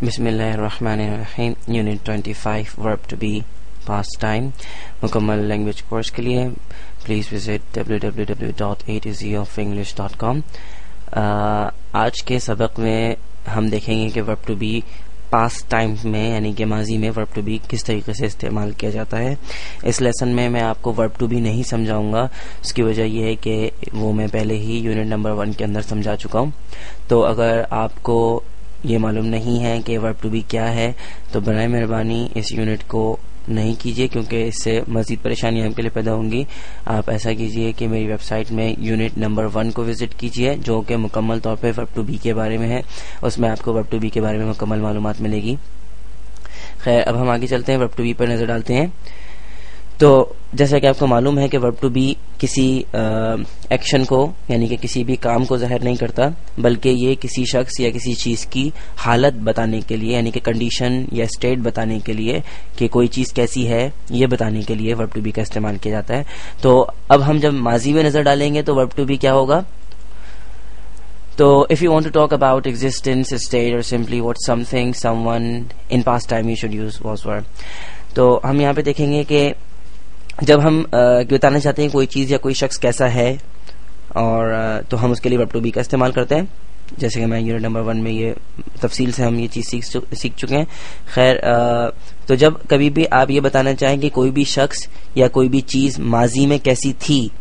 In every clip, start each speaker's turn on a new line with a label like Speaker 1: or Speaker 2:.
Speaker 1: बिस्मिल्लाहिर्रहमानिर्रहीम। Unit 25 verb to be past time मुकम्मल language course के लिए प्लीज़ विजिट www.a2zoofenglish.com। आज के सबक में हम देखेंगे कि verb to be past time में यानी कि माजी में वर्ब टू बी किस तरीके से इस्तेमाल किया जाता है। इस लेसन में मैं आपको वर्ब टू बी नहीं समझाऊंगा, उसकी वजह यह है कि वो मैं पहले ही यूनिट नंबर 1 के अंदर समझा चुका हूँ। तो अगर आपको ये मालूम नहीं है कि वर्ब टू बी क्या है तो बराए मेहरबानी इस यूनिट को नहीं कीजिए, क्योंकि इससे मजीद परेशानी आपके लिए पैदा होंगी। आप ऐसा कीजिए कि मेरी वेबसाइट में यूनिट नंबर 1 को विजिट कीजिए, जो कि मुकम्मल तौर पे वर्ब टू बी के बारे में है। उसमें आपको वर्ब टू बी के बारे में मुकम्मल मालूमात मिलेगी। खैर, अब हम आगे चलते हैं, वर्ब टू बी पर नजर डालते हैं। तो जैसा कि आपको मालूम है कि वर्ब टू बी किसी एक्शन को यानी कि किसी भी काम को जाहिर नहीं करता, बल्कि ये किसी शख्स या किसी चीज की हालत बताने के लिए यानी कि कंडीशन या स्टेट बताने के लिए कि कोई चीज कैसी है ये बताने के लिए वर्ब टू बी का इस्तेमाल किया जाता है। तो अब हम जब माजी में नजर डालेंगे तो वर्ब टू बी क्या होगा। तो if you want to talk about existence, state or simply what something, someone in past time you should use was verb। तो हम यहाँ पे देखेंगे कि जब हम बताना चाहते हैं कोई चीज या कोई शख्स कैसा है और तो हम उसके लिए वर्ब टू बी का इस्तेमाल करते हैं। जैसे कि मैं यूनिट नंबर 1 में ये तफसील से हम ये चीज सीख चुके हैं। खैर, तो जब कभी भी आप ये बताना चाहें कि कोई भी शख्स या कोई भी चीज माजी में कैसी थी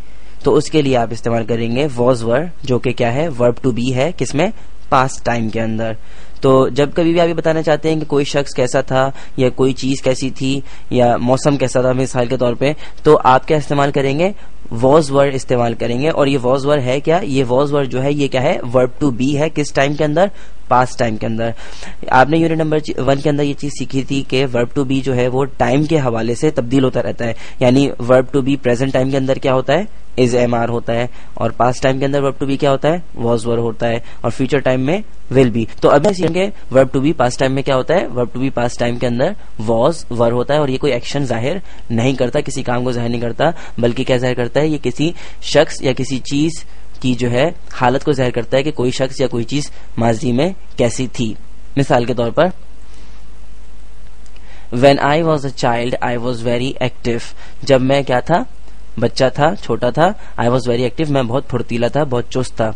Speaker 1: तो उसके लिए आप इस्तेमाल करेंगे वॉज वर, जो कि क्या है, वर्ब टू बी है। किसमें? पास्ट टाइम के अंदर। तो जब कभी भी आप ये बताना चाहते हैं कि कोई शख्स कैसा था या कोई चीज कैसी थी या मौसम कैसा था मिसाल के तौर पे, तो आप क्या इस्तेमाल करेंगे? वॉज वर्ड इस्तेमाल करेंगे। और ये वॉज वर्ड है क्या? ये वॉज वर्ड जो है ये क्या है? वर्ब टू बी है। किस टाइम के अंदर? पास्ट टाइम के अंदर। आपने यूनिट नंबर 1 के अंदर ये चीज सीखी थी कि वर्ब टू बी जो है वो टाइम के हवाले से तब्दील होता रहता है। यानी verb to be present time के अंदर क्या होता है? इज एम आर होता है, और पास्ट टाइम के अंदर वर्ब टू बी क्या होता है? वॉज वर होता है, और फ्यूचर टाइम में विल बी। तो अब सीखेंगे verb to be past time में क्या होता है। Verb to be past time के अंदर वॉज वर होता है, और ये कोई एक्शन जाहिर नहीं करता, किसी काम को जाहिर नहीं करता, बल्कि क्या जाहिर करता है? ये किसी शख्स या किसी चीज की जो है हालत को जाहिर करता है कि कोई शख्स या कोई चीज माजी में कैसी थी। मिसाल के तौर पर, When I was a child, I was very active। जब मैं क्या था? बच्चा था, छोटा था। I was very active, मैं बहुत फुर्तीला था, बहुत चुस्त था।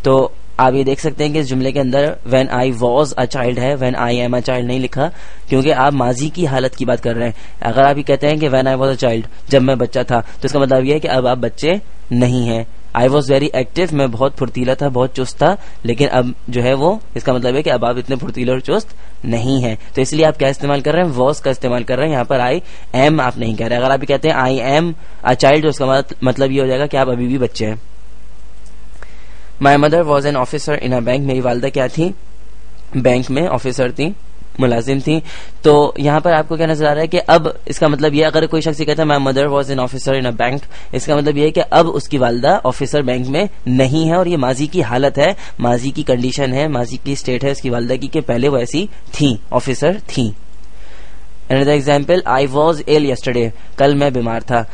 Speaker 1: तो आप ये देख सकते हैं कि इस जुमले के अंदर when I was a child है, when I am a child नहीं लिखा, क्योंकि आप माजी की हालत की बात कर रहे हैं। अगर आप ये कहते हैं कि when I was a child, जब मैं बच्चा था, तो इसका मतलब ये है कि अब आप बच्चे नहीं हैं। I was very active, मैं बहुत फुर्तीला था, बहुत चुस्त था, लेकिन अब जो है वो इसका मतलब है कि अब आप इतने फुर्तीले और चुस्त नहीं है। तो इसलिए आप क्या इस्तेमाल कर रहे हैं? वॉज का इस्तेमाल कर रहे हैं। यहाँ पर आई एम आप नहीं कह रहे। अगर आप ये कहते हैं आई एम अ चाइल्ड, तो उसका मतलब ये हो जाएगा कि आप अभी भी बच्चे हैं। My mother was an officer in a bank. मेरी वालदा क्या थी? बैंक में ऑफिसर थी, मुलाजिम थी। तो यहाँ पर आपको क्या नजर आ रहा है कि अब इसका मतलब ये, अगर कोई शख्स कहता है my mother was an officer in a bank, इसका मतलब ये है कि अब उसकी वालदा ऑफिसर बैंक में नहीं है, और ये माजी की हालत है, माजी की कंडीशन है, माजी की स्टेट है उसकी वालदा की कि पहले वो ऐसी थी, ऑफिसर थी। Another example, I was ill yesterday. कल मैं बीमार था।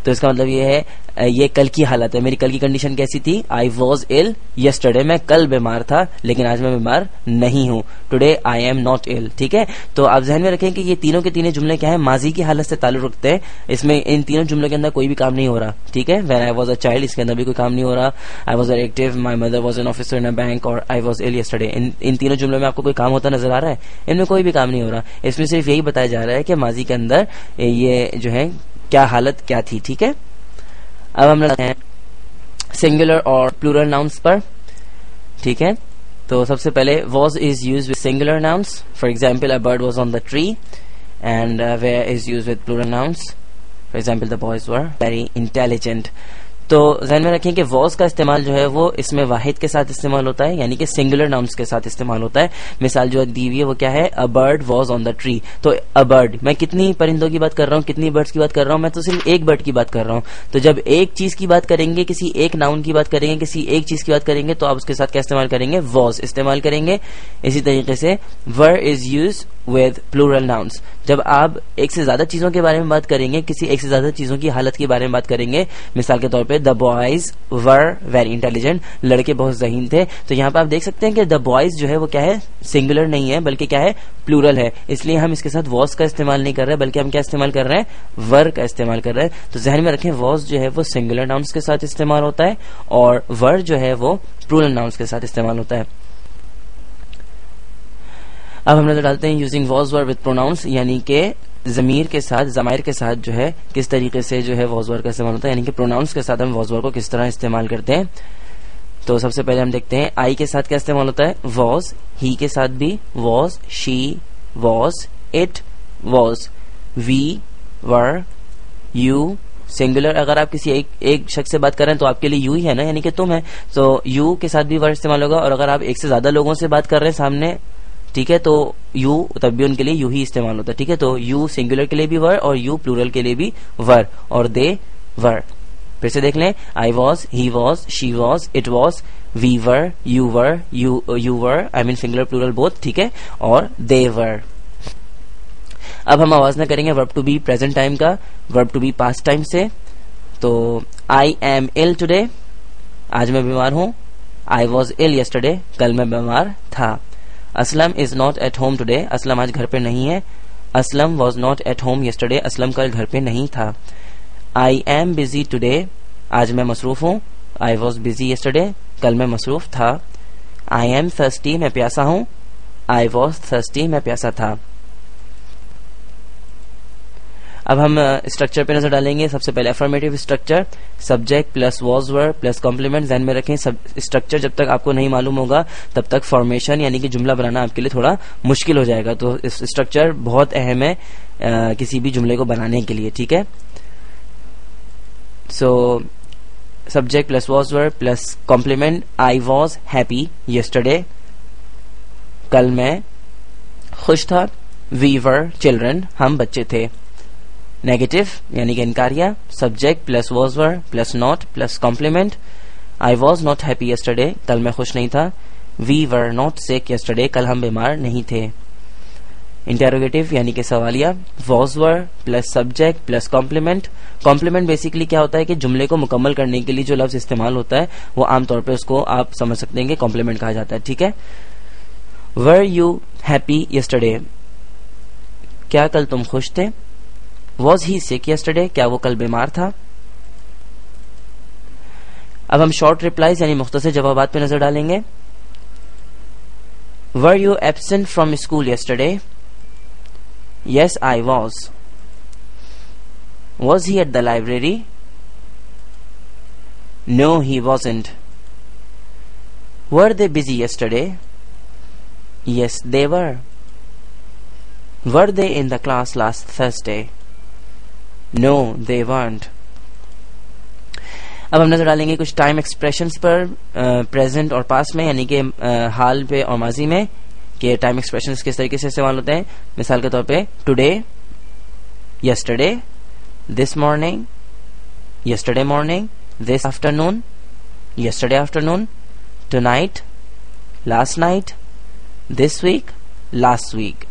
Speaker 1: तो इसका मतलब ये है ये कल की हालत है। मेरी कल की कंडीशन कैसी थी? आई वॉज इल यस्टरडे, मैं कल बीमार था, लेकिन आज मैं बीमार नहीं हूं। Today I am not ill. ठीक है, तो आप ध्यान में रखें कि ये तीनों के तीनों जुमले क्या है? माजी की हालत से ताल्लुक रखते हैं। इसमें इन तीनों जुमलों के अंदर कोई भी काम नहीं हो रहा। ठीक है, when I was a child, इसके अंदर भी कोई काम नहीं हो रहा। I was active, my mother was an officer in a bank, और आई वॉज इल यस्टरडे। इन तीनों जुमलों में आपको कोई काम होता नजर आ रहा है? इनमें कोई भी काम नहीं हो रहा। इसमें सिर्फ यही बताया जा रहा है कि माजी के अंदर ये जो है क्या हालत क्या थी। ठीक है, अब हम लोग हैं सिंगुलर और प्लूरल नाउन्स पर। ठीक है, तो सबसे पहले was is used with singular nouns. For example, a bird was on the tree, and were is used with plural nouns. For example, the boys were very intelligent. तो ध्यान में रखें कि वॉज का इस्तेमाल जो है वो इसमें वाहिद के साथ इस्तेमाल होता है, यानी कि सिंगुलर नाउन्स के साथ इस्तेमाल होता है। मिसाल जो दी हुई है वो क्या है? A bird was on the tree. तो अ बर्ड, मैं कितनी परिंदों की बात कर रहा हूँ, कितनी बर्ड्स की बात कर रहा हूँ? मैं तो सिर्फ एक बर्ड की बात कर रहा हूँ। तो जब एक चीज की बात करेंगे, किसी एक नाउन की बात करेंगे, किसी एक चीज की बात करेंगे, तो आप उसके साथ क्या इस्तेमाल करेंगे? वॉज इस्तेमाल करेंगे। इसी तरीके से were is used with plural nouns. जब आप एक से ज्यादा चीजों के बारे में बात करेंगे, किसी एक से ज्यादा चीजों की हालत के बारे में बात करेंगे, मिसाल के तौर पे the boys were very intelligent, लड़के बहुत ज़हीन थे। तो यहाँ पे आप देख सकते हैं कि द बॉयज जो है वो क्या है, सिंगुलर नहीं है बल्कि क्या है, प्लूरल है, इसलिए हम इसके साथ वॉज का इस्तेमाल नहीं कर रहे बल्कि हम क्या इस्तेमाल कर रहे हैं, वर का इस्तेमाल कर रहे हैं। तो ज़हन में रखें, वॉज जो है वो सिंगुलर नाउन्स के साथ इस्तेमाल होता है और वर जो है वो प्लूरल नाउन्स के साथ इस्तेमाल होता है। अब हम नजर डालते हैं using was were with pronouns, यानी कि जमीर के साथ, जमायर के साथ जो है किस तरीके से जो है वॉज वर का इस्तेमाल होता है, यानी कि प्रोनाउंस के साथ हम वॉज वर को किस तरह इस्तेमाल करते हैं। तो सबसे पहले हम देखते हैं आई के साथ क्या इस्तेमाल होता है, वॉज, ही के साथ भी was, she was, it was, we were, you singular, अगर आप किसी एक शख्स से बात कर रहे हैं तो आपके लिए यू ही है ना, यानी कि तुम है, तो यू के साथ भी वर इस्तेमाल होगा। और अगर आप एक से ज्यादा लोगों से बात कर रहे हैं सामने, ठीक है, तो यू तब भी उनके लिए यू ही इस्तेमाल होता है। ठीक है, तो यू सिंगुलर के लिए भी वर और यू प्लूरल के लिए भी वर, और दे वर। फिर से देख लें, I was, he was, she was, it was, we were, you were, I mean singular plural both, ठीक है, और दे वर। अब हम आवाज ना करेंगे verb to be present time का verb to be past time से। तो आई एम इल टुडे, आज मैं बीमार हूं। आई वॉज इल यस्टरडे, कल मैं बीमार था। Aslam is not at home today, Aslam आज घर पे नहीं है। Aslam was not at home yesterday, Aslam कल घर पे नहीं था। आई एम बिजी टुडे, आज मैं मसरूफ हूँ। आई वॉज बिजी यस्टरडे, कल मैं मसरूफ था। आई एम थर्स्टी, मैं प्यासा हूँ। आई वॉज थर्स्टी, मैं प्यासा था। अब हम स्ट्रक्चर पे नजर डालेंगे। सबसे पहले affirmative structure, subject plus was were plus complement. ध्यान में रखें, स्ट्रक्चर जब तक आपको नहीं मालूम होगा तब तक फॉर्मेशन यानी कि जुमला बनाना आपके लिए थोड़ा मुश्किल हो जाएगा। तो स्ट्रक्चर बहुत अहम है किसी भी जुमले को बनाने के लिए, ठीक है। So subject plus was were plus complement, I was happy yesterday, कल मैं खुश था। वी वर चिल्ड्रन, हम बच्चे थे। नेगेटिव यानी कि इनकारिया, subject plus was were plus not plus complement. I was not happy yesterday, कल मैं खुश नहीं था। We were not sick yesterday, कल हम बीमार नहीं थे। इंटेरोगेटिव यानी कि सवालिया, was were plus subject plus complement. Complement basically क्या होता है कि जुमले को मुकम्मल करने के लिए जो लफ्ज इस्तेमाल होता है वो आमतौर पर उसको आप समझ सकते हैं कि कॉम्प्लीमेंट कहा जाता है, ठीक है। वर यू हैप्पी यस्टरडे, क्या कल तुम खुश थे। वॉज ही सिक यस्टरडे, क्या वो कल बीमार था। अब हम शॉर्ट रिप्लाईज यानी मुख्तसर जवाबात पे नजर डालेंगे। Were you absent from school yesterday, yes I was. Was he at the library, no he wasn't. Were they busy yesterday, yes they were. Were they in the class last Thursday, no they weren't। अब हम नजर डालेंगे कुछ time expressions पर present और past में, यानी कि हाल पे और माजी में, कि टाइम एक्सप्रेशंस किस तरीके से इस्तेमाल होते हैं। मिसाल के तौर पे today, yesterday, this morning, yesterday morning, this afternoon, yesterday afternoon, tonight, last night, this week, last week.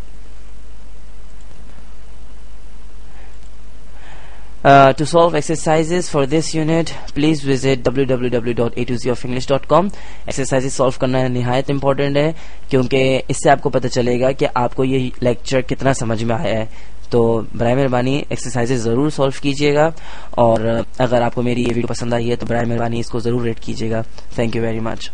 Speaker 1: To solve exercises for this unit, please visit www.a2zoofenglish.com। Exercises solve करना निहायत इम्पोर्टेंट है क्योंकि इससे आपको पता चलेगा कि आपको ये लेक्चर कितना समझ में आया है। तो बराए मेहरबानी एक्सरसाइजेस जरूर सॉल्व कीजिएगा और अगर आपको मेरी ये वीडियो पसंद आई है तो बराए मेहरबानी इसको जरूर रेट कीजिएगा। Thank you very much.